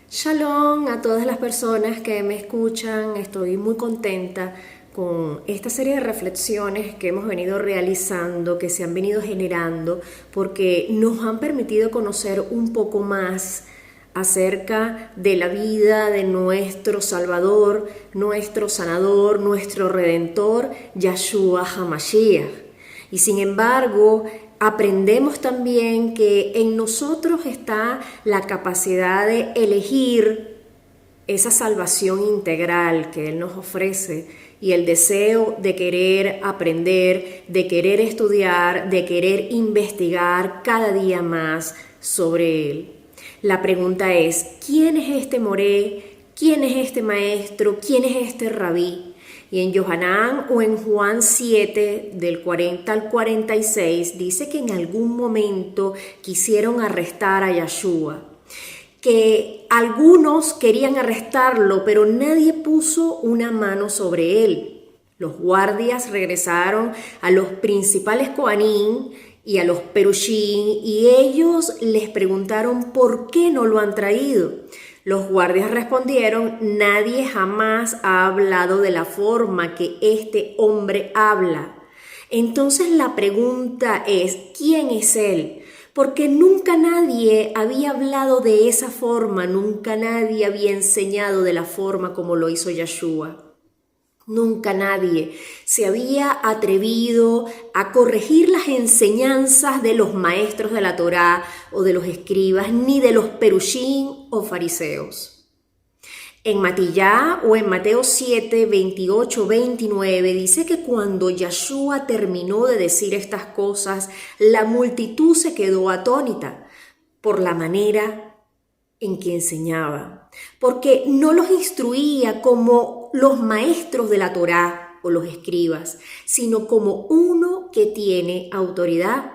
Shalom a todas las personas que me escuchan. Estoy muy contenta con esta serie de reflexiones que hemos venido realizando, que se han venido generando, porque nos han permitido conocer un poco más acerca de la vida de nuestro Salvador, nuestro Sanador, nuestro Redentor, Yahshua HaMashiach. Y sin embargo, aprendemos también que en nosotros está la capacidad de elegir esa salvación integral que Él nos ofrece y el deseo de querer aprender, de querer estudiar, de querer investigar cada día más sobre Él. La pregunta es, ¿quién es este Moré? ¿Quién es este maestro? ¿Quién es este rabí? Y en Yohanan o en Juan 7, del 40 al 46, dice que en algún momento quisieron arrestar a Yahshua, que algunos querían arrestarlo, pero nadie puso una mano sobre él. Los guardias regresaron a los principales Kohanim y a los Perushim, y ellos les preguntaron por qué no lo han traído. Los guardias respondieron: nadie jamás ha hablado de la forma que este hombre habla. Entonces la pregunta es, ¿quién es él? Porque nunca nadie había hablado de esa forma, nunca nadie había enseñado de la forma como lo hizo Yahshua. Nunca nadie se había atrevido a corregir las enseñanzas de los maestros de la Torá o de los escribas, ni de los perushim o fariseos. En Matillá o en Mateo 7, 28, 29 dice que cuando Yahshua terminó de decir estas cosas, la multitud se quedó atónita por la manera en que enseñaba, porque no los instruía como los maestros de la Torá o los escribas, sino como uno que tiene autoridad.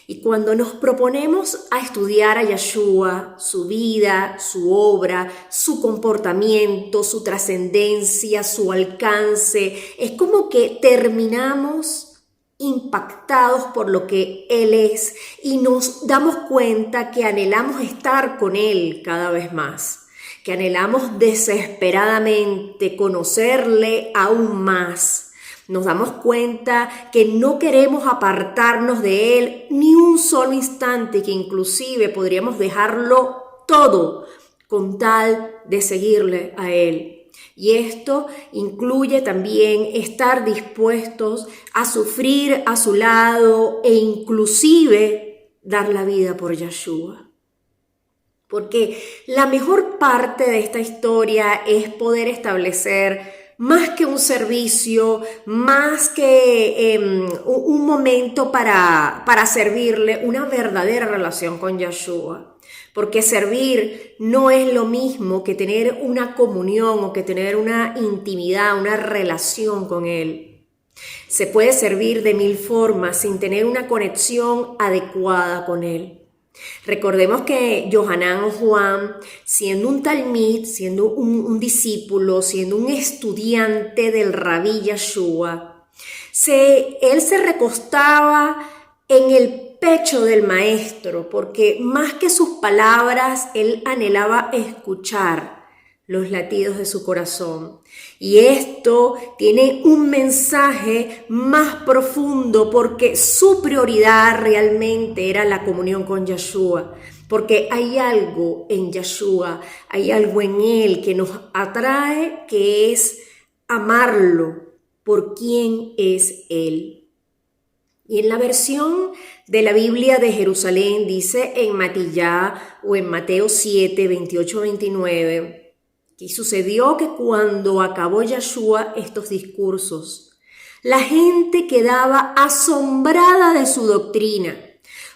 Y cuando nos proponemos a estudiar a Yahshua, su vida, su obra, su comportamiento, su trascendencia, su alcance, es como que terminamos impactados por lo que Él es y nos damos cuenta que anhelamos estar con Él cada vez más, que anhelamos desesperadamente conocerle aún más. Nos damos cuenta que no queremos apartarnos de Él ni un solo instante, que inclusive podríamos dejarlo todo con tal de seguirle a Él. Y esto incluye también estar dispuestos a sufrir a su lado e inclusive dar la vida por Yahshua. Porque la mejor parte de esta historia es poder establecer más que un servicio, más que un momento para servirle, una verdadera relación con Yahshua. Porque servir no es lo mismo que tener una comunión o que tener una intimidad, una relación con Él. Se puede servir de mil formas sin tener una conexión adecuada con Él. Recordemos que Yohanan o Juan, siendo un talmid, siendo un discípulo, siendo un estudiante del rabí Yahshua, él se recostaba en el pecho del maestro, porque más que sus palabras, él anhelaba escuchar los latidos de su corazón. Y esto tiene un mensaje más profundo, porque su prioridad realmente era la comunión con Yahshua, porque hay algo en Yahshua, hay algo en Él que nos atrae, que es amarlo por quien es Él. Y en la versión de la Biblia de Jerusalén dice en Matillá o en Mateo 7, 28, 29, que sucedió que cuando acabó Yahshua estos discursos, la gente quedaba asombrada de su doctrina,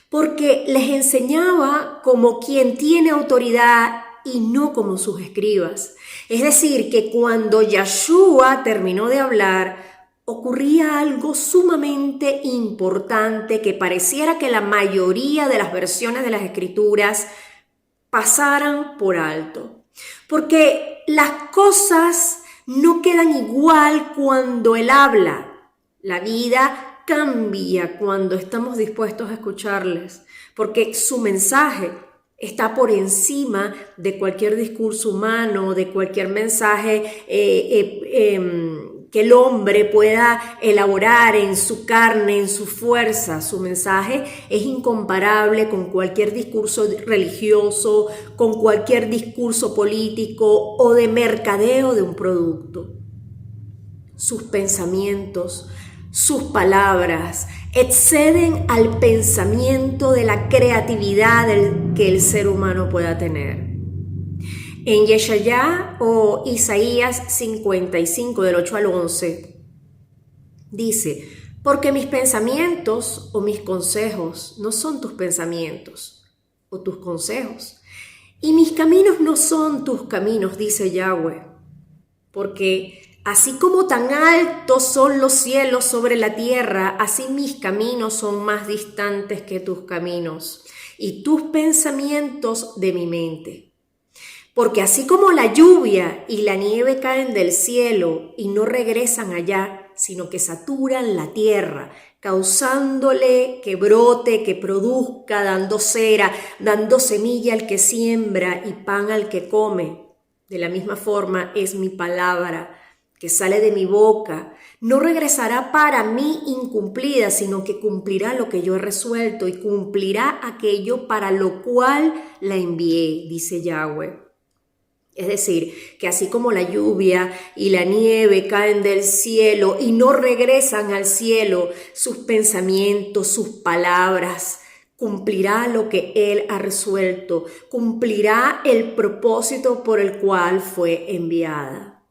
porque les enseñaba como quien tiene autoridad y no como sus escribas. Es decir, que cuando Yahshua terminó de hablar, ocurría algo sumamente importante que pareciera que la mayoría de las versiones de las Escrituras pasaran por alto. Porque las cosas no quedan igual cuando Él habla. La vida cambia cuando estamos dispuestos a escucharles, porque su mensaje Está por encima de cualquier discurso humano, de cualquier mensaje que el hombre pueda elaborar en su carne, en su fuerza. Su mensaje es incomparable con cualquier discurso religioso, con cualquier discurso político o de mercadeo de un producto. Sus pensamientos, sus palabras exceden al pensamiento de la creatividad que el ser humano pueda tener. En Yeshayá o Isaías 55 del 8 al 11 dice: porque mis pensamientos o mis consejos no son tus pensamientos o tus consejos, y mis caminos no son tus caminos, dice Yahweh. Porque así como tan altos son los cielos sobre la tierra, así mis caminos son más distantes que tus caminos, y tus pensamientos de mi mente. Porque así como la lluvia y la nieve caen del cielo y no regresan allá, sino que saturan la tierra, causándole que brote, que produzca, dando cera, dando semilla al que siembra y pan al que come, de la misma forma es mi palabra que sale de mi boca. No regresará para mí incumplida, sino que cumplirá lo que yo he resuelto y cumplirá aquello para lo cual la envié, dice Yahweh. Es decir, que así como la lluvia y la nieve caen del cielo y no regresan al cielo, sus pensamientos, sus palabras, cumplirá lo que Él ha resuelto, cumplirá el propósito por el cual fue enviada.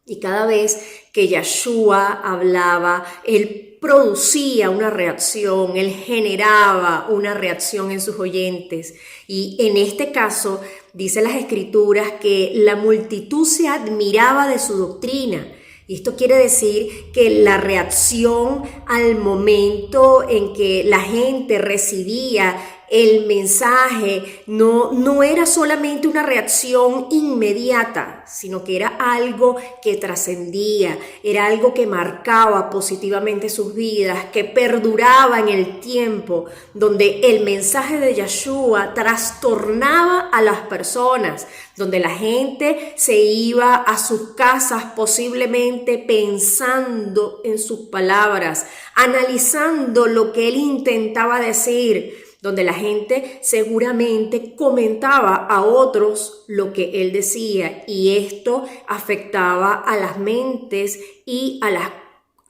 Y cada vez que Yeshua hablaba, Él producía una reacción, Él generaba una reacción en sus oyentes. Y en este caso, dice las Escrituras que la multitud se admiraba de su doctrina. Y esto quiere decir que la reacción al momento en que la gente recibía el mensaje no era solamente una reacción inmediata, sino que era algo que trascendía, era algo que marcaba positivamente sus vidas, que perduraba en el tiempo, donde el mensaje de Yeshua trastornaba a las personas, donde la gente se iba a sus casas posiblemente pensando en sus palabras, analizando lo que él intentaba decir, donde la gente seguramente comentaba a otros lo que él decía, y esto afectaba a las mentes y a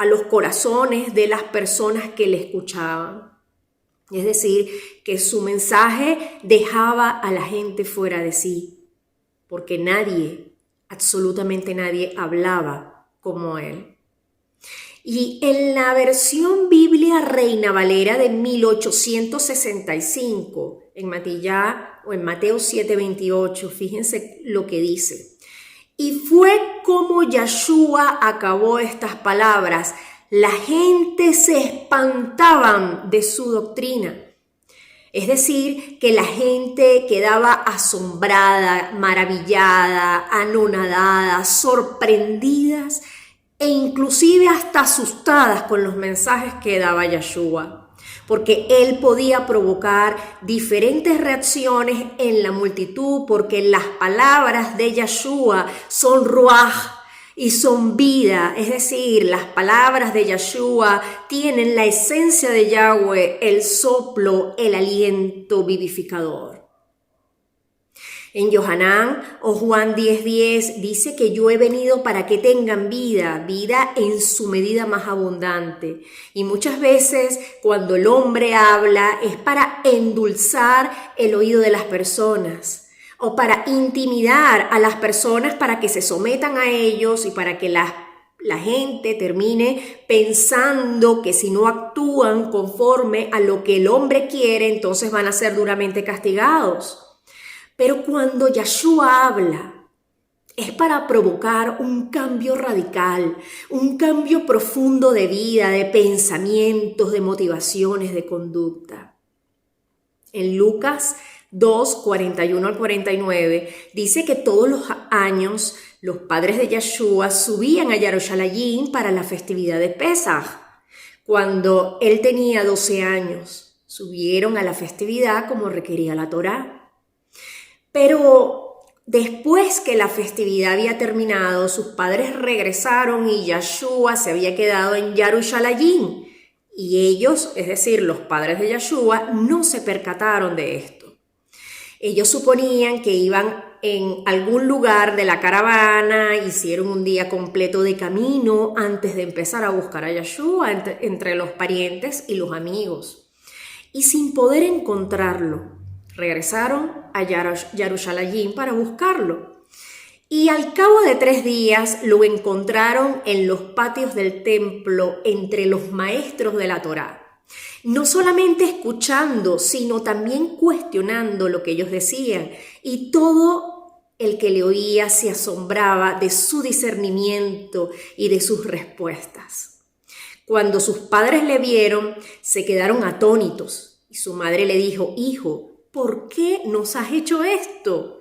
los corazones de las personas que le escuchaban. Es decir, que su mensaje dejaba a la gente fuera de sí, porque nadie, absolutamente nadie, hablaba como él. Y en la versión Biblia Reina Valera de 1865, en Mateo 7:28, fíjense lo que dice. Y fue como Yeshua acabó estas palabras, la gente se espantaban de su doctrina. Es decir, que la gente quedaba asombrada, maravillada, anonadada, sorprendidas e inclusive hasta asustadas con los mensajes que daba Yeshua, porque él podía provocar diferentes reacciones en la multitud, porque las palabras de Yeshua son ruaj y son vida, es decir, las palabras de Yeshua tienen la esencia de Yahweh, el soplo, el aliento vivificador. En Yohanan o Juan 10:10 dice que yo he venido para que tengan vida en su medida más abundante. Y muchas veces cuando el hombre habla es para endulzar el oído de las personas o para intimidar a las personas para que se sometan a ellos y para que la gente termine pensando que si no actúan conforme a lo que el hombre quiere, entonces van a ser duramente castigados. Pero cuando Yeshua habla, es para provocar un cambio radical, un cambio profundo de vida, de pensamientos, de motivaciones, de conducta. En Lucas 2, 41 al 49, dice que todos los años los padres de Yeshua subían a Yerushalayim para la festividad de Pesaj. Cuando él tenía 12 años, subieron a la festividad como requería la Torá. Pero después que la festividad había terminado, sus padres regresaron y Yeshua se había quedado en Yarushalayim. Y ellos, es decir, los padres de Yeshua, no se percataron de esto. Ellos suponían que iban en algún lugar de la caravana, hicieron un día completo de camino antes de empezar a buscar a Yeshua entre los parientes y los amigos. Y sin poder encontrarlo, regresaron a Yarushalayim para buscarlo. Y al cabo de 3 días lo encontraron en los patios del templo entre los maestros de la Torá. No solamente escuchando, sino también cuestionando lo que ellos decían. Y todo el que le oía se asombraba de su discernimiento y de sus respuestas. Cuando sus padres le vieron, se quedaron atónitos. Y su madre le dijo: hijo, ¿por qué nos has hecho esto?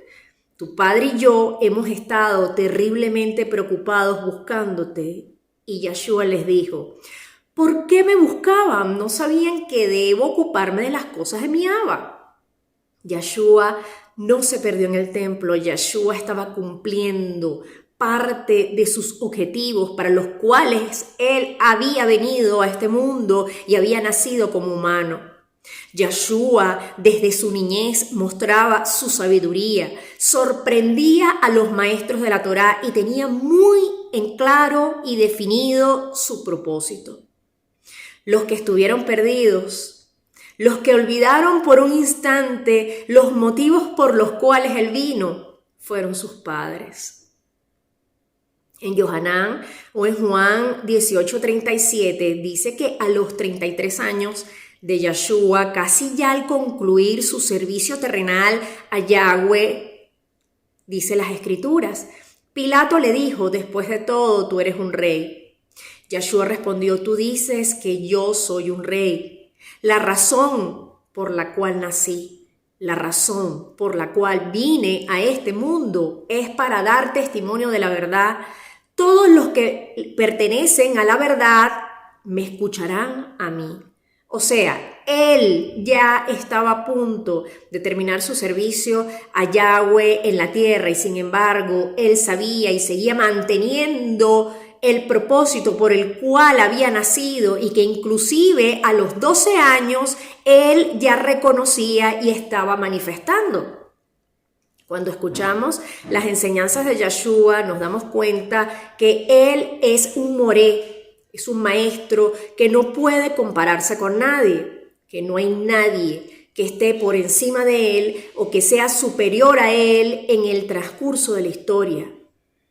Tu padre y yo hemos estado terriblemente preocupados buscándote. Y Yeshua les dijo: ¿por qué me buscaban? ¿No sabían que debo ocuparme de las cosas de mi Abba? Yeshua no se perdió en el templo. Yeshua estaba cumpliendo parte de sus objetivos para los cuales él había venido a este mundo y había nacido como humano. Yeshua desde su niñez mostraba su sabiduría, sorprendía a los maestros de la Torá y tenía muy en claro y definido su propósito. Los que estuvieron perdidos, los que olvidaron por un instante los motivos por los cuales él vino, fueron sus padres. En Yohanan o en Juan 18:37 dice que a los 33 años de Yeshua, casi ya al concluir su servicio terrenal a Yahweh, dice las Escrituras, Pilato le dijo: después de todo, tú eres un rey. Yeshua respondió: tú dices que yo soy un rey. La razón por la cual nací, la razón por la cual vine a este mundo es para dar testimonio de la verdad. Todos los que pertenecen a la verdad me escucharán a mí. O sea, él ya estaba a punto de terminar su servicio a Yahweh en la tierra y sin embargo, él sabía y seguía manteniendo el propósito por el cual había nacido y que inclusive a los 12 años él ya reconocía y estaba manifestando. Cuando escuchamos las enseñanzas de Yeshua nos damos cuenta que él es un moré. Es un maestro que no puede compararse con nadie, que no hay nadie que esté por encima de él o que sea superior a él en el transcurso de la historia.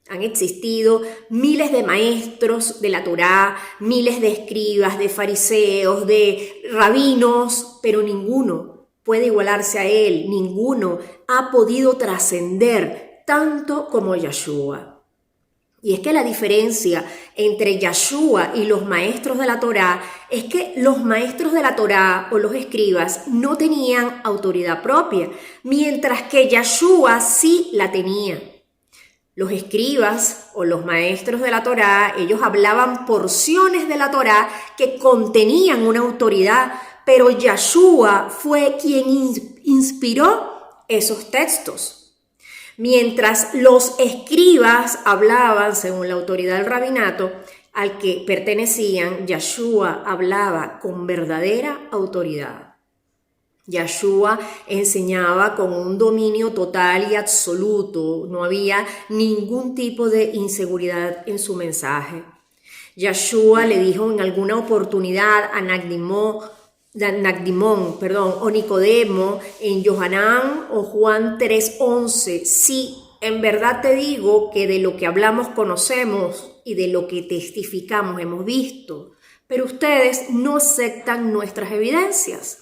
Han existido miles de maestros de la Torá, miles de escribas, de fariseos, de rabinos, pero ninguno puede igualarse a él, ninguno ha podido trascender tanto como Yeshua. Y es que la diferencia entre Yeshua y los maestros de la Torá es que los maestros de la Torá o los escribas no tenían autoridad propia, mientras que Yeshua sí la tenía. Los escribas o los maestros de la Torá, ellos hablaban porciones de la Torá que contenían una autoridad, pero Yeshua fue quien inspiró esos textos. Mientras los escribas hablaban según la autoridad del rabinato al que pertenecían, Yeshua hablaba con verdadera autoridad. Yeshua enseñaba con un dominio total y absoluto, no había ningún tipo de inseguridad en su mensaje. Yeshua le dijo en alguna oportunidad a Nacdimón o Nicodemo en Yohanan o Juan 3:11, sí, en verdad te digo que de lo que hablamos conocemos y de lo que testificamos hemos visto, pero ustedes no aceptan nuestras evidencias.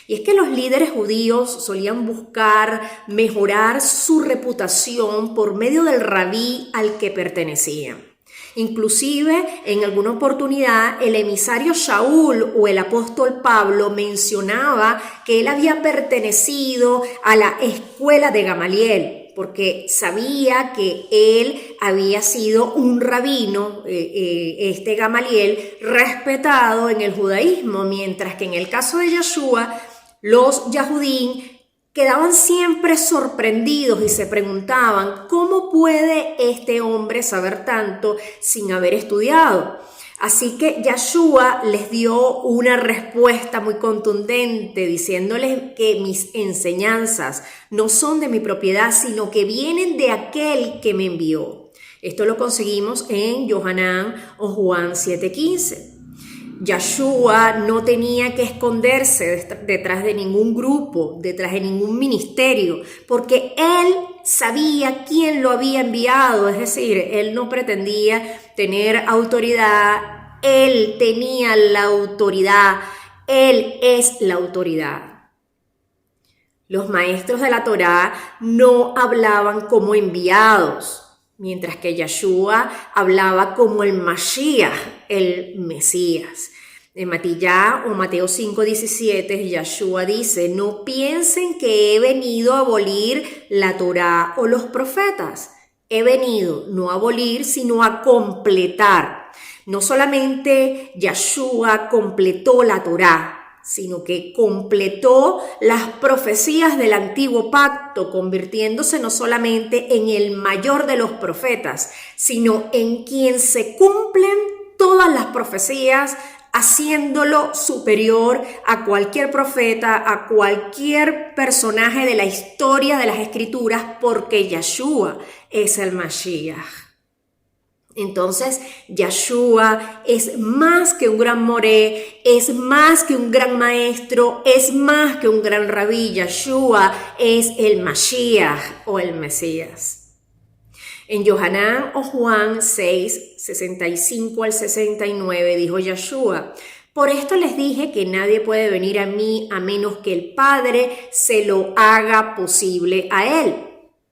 Y es que los líderes judíos solían buscar mejorar su reputación por medio del rabí al que pertenecían. Inclusive, en alguna oportunidad, el emisario Shaul o el apóstol Pablo mencionaba que él había pertenecido a la escuela de Gamaliel, porque sabía que él había sido un rabino, este Gamaliel, respetado en el judaísmo, mientras que en el caso de Yeshua, los Yahudim quedaban siempre sorprendidos y se preguntaban, ¿cómo puede este hombre saber tanto sin haber estudiado? Así que Yeshua les dio una respuesta muy contundente, diciéndoles que mis enseñanzas no son de mi propiedad, sino que vienen de aquel que me envió. Esto lo conseguimos en Yohanan o Juan 7:15. Yeshua no tenía que esconderse detrás de ningún grupo, detrás de ningún ministerio, porque él sabía quién lo había enviado, es decir, él no pretendía tener autoridad, él tenía la autoridad, él es la autoridad. Los maestros de la Torá no hablaban como enviados, mientras que Yeshua hablaba como el Mashiach, el Mesías. En Mateo 5:17, Yeshua dice, no piensen que he venido a abolir la Torá o los profetas. He venido no a abolir, sino a completar. No solamente Yeshua completó la Torá, sino que completó las profecías del antiguo pacto, convirtiéndose no solamente en el mayor de los profetas, sino en quien se cumplen todas las profecías, haciéndolo superior a cualquier profeta, a cualquier personaje de la historia de las Escrituras, porque Yeshua es el Mashiach. Entonces, Yeshua es más que un gran moré, es más que un gran maestro, es más que un gran rabí. Yeshua es el Mashiach o el Mesías. En Yohanan o Juan 6, 65 al 69, dijo Yeshua, por esto les dije que nadie puede venir a mí a menos que el Padre se lo haga posible a él.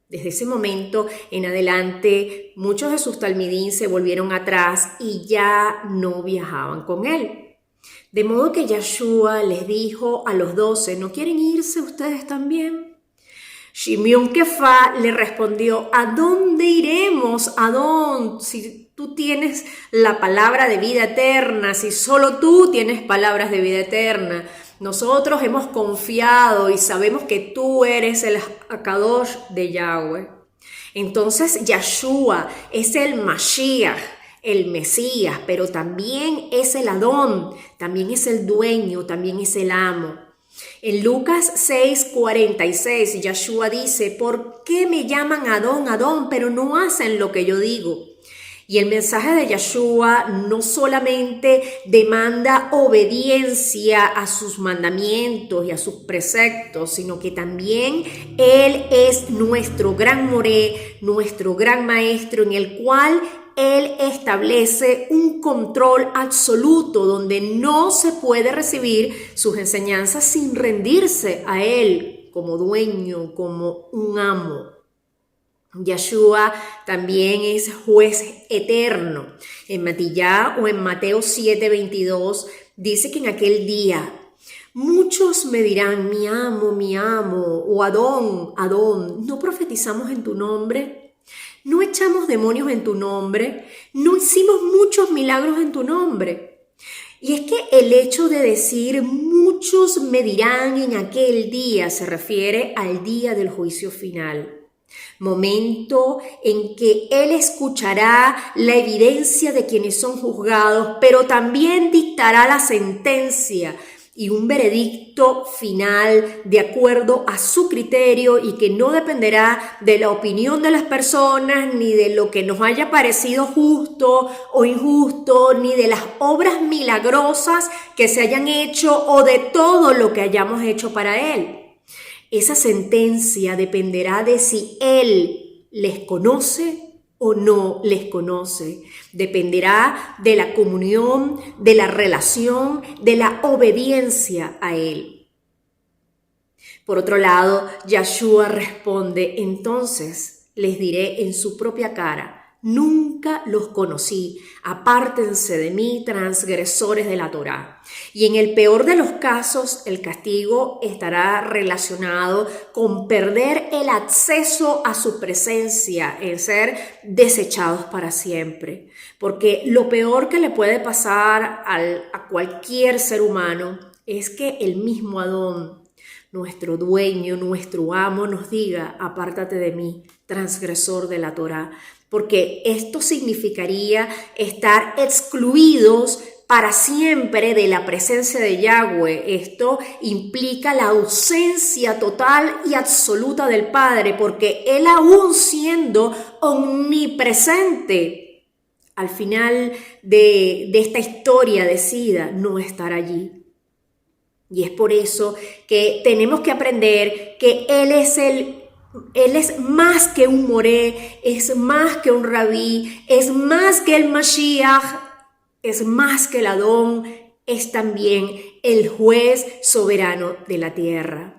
Desde ese momento en adelante, muchos de sus talmidín se volvieron atrás y ya no viajaban con él. De modo que Yeshua les dijo a los 12, ¿no quieren irse ustedes también? Shimón Kefá le respondió, ¿a dónde iremos, Adón? Si tú tienes la palabra de vida eterna, si solo tú tienes palabras de vida eterna. Nosotros hemos confiado y sabemos que tú eres el Akadosh de Yahweh. Entonces Yeshua es el Mashiach, el Mesías, pero también es el Adón, también es el dueño, también es el amo. En Lucas 6:46, Yeshua dice, ¿por qué me llaman Adón, Adón, pero no hacen lo que yo digo? Y el mensaje de Yeshua no solamente demanda obediencia a sus mandamientos y a sus preceptos, sino que también Él es nuestro gran moré, nuestro gran maestro, en el cual Él establece un control absoluto donde no se puede recibir sus enseñanzas sin rendirse a Él como dueño, como un amo. Yeshua también es juez eterno. En Mateo 7:22 dice que en aquel día muchos me dirán, mi amo, o Adón, Adón, ¿no profetizamos en tu nombre? ¿No echamos demonios en tu nombre? ¿No hicimos muchos milagros en tu nombre? Y es que el hecho de decir muchos me dirán en aquel día se refiere al día del juicio final. Momento en que Él escuchará la evidencia de quienes son juzgados, pero también dictará la sentencia y un veredicto final de acuerdo a su criterio y que no dependerá de la opinión de las personas, ni de lo que nos haya parecido justo o injusto, ni de las obras milagrosas que se hayan hecho o de todo lo que hayamos hecho para Él. Esa sentencia dependerá de si Él les conoce o no les conoce. Dependerá de la comunión, de la relación, de la obediencia a Él. Por otro lado, Yeshua responde, entonces les diré en su propia cara, nunca los conocí, apártense de mí, transgresores de la Torá. Y en el peor de los casos, el castigo estará relacionado con perder el acceso a su presencia, en ser desechados para siempre. Porque lo peor que le puede pasar a cualquier ser humano es que el mismo Adón nuestro dueño, nuestro amo, nos diga: apártate de mí, transgresor de la Torá, porque esto significaría estar excluidos para siempre de la presencia de Yahweh. Esto implica la ausencia total y absoluta del Padre, porque Él, aún siendo omnipresente, al final de esta historia decida no estar allí. Y es por eso que tenemos que aprender que Él es más que un moré, es más que un rabí, es más que el Mashiach, es más que el Adón, es también el juez soberano de la tierra.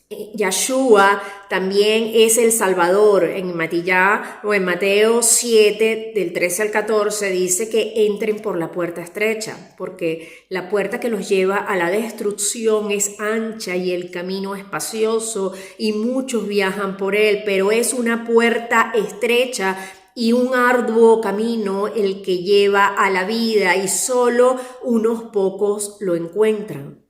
Yahshua también es el Salvador. En Mateo 7, del 13 al 14, dice que entren por la puerta estrecha, porque la puerta que los lleva a la destrucción es ancha y el camino espacioso y muchos viajan por él, pero es una puerta estrecha y un arduo camino el que lleva a la vida, y solo unos pocos lo encuentran.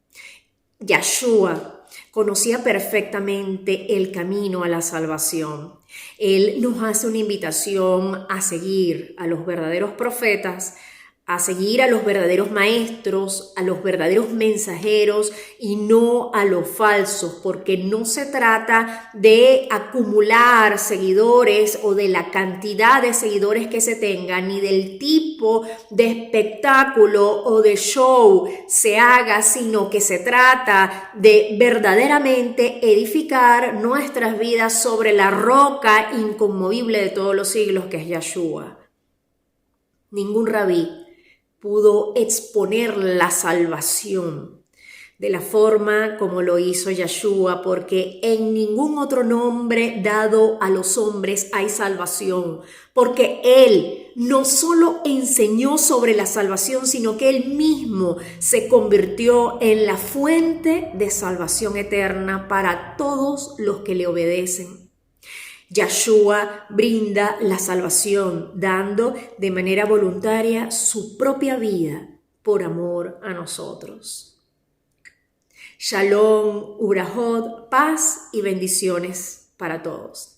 Yahshua conocía perfectamente el camino a la salvación. Él nos hace una invitación a seguir a los verdaderos profetas, a seguir a los verdaderos maestros, a los verdaderos mensajeros y no a los falsos, porque no se trata de acumular seguidores o de la cantidad de seguidores que se tenga, ni del tipo de espectáculo o de show se haga, sino que se trata de verdaderamente edificar nuestras vidas sobre la roca inconmovible de todos los siglos, que es Yahshua. Ningún rabí pudo exponer la salvación de la forma como lo hizo Yahshua, porque en ningún otro nombre dado a los hombres hay salvación, porque Él no solo enseñó sobre la salvación, sino que Él mismo se convirtió en la fuente de salvación eterna para todos los que le obedecen. Yahshua brinda la salvación, dando de manera voluntaria su propia vida por amor a nosotros. Shalom, Urahot, paz y bendiciones para todos.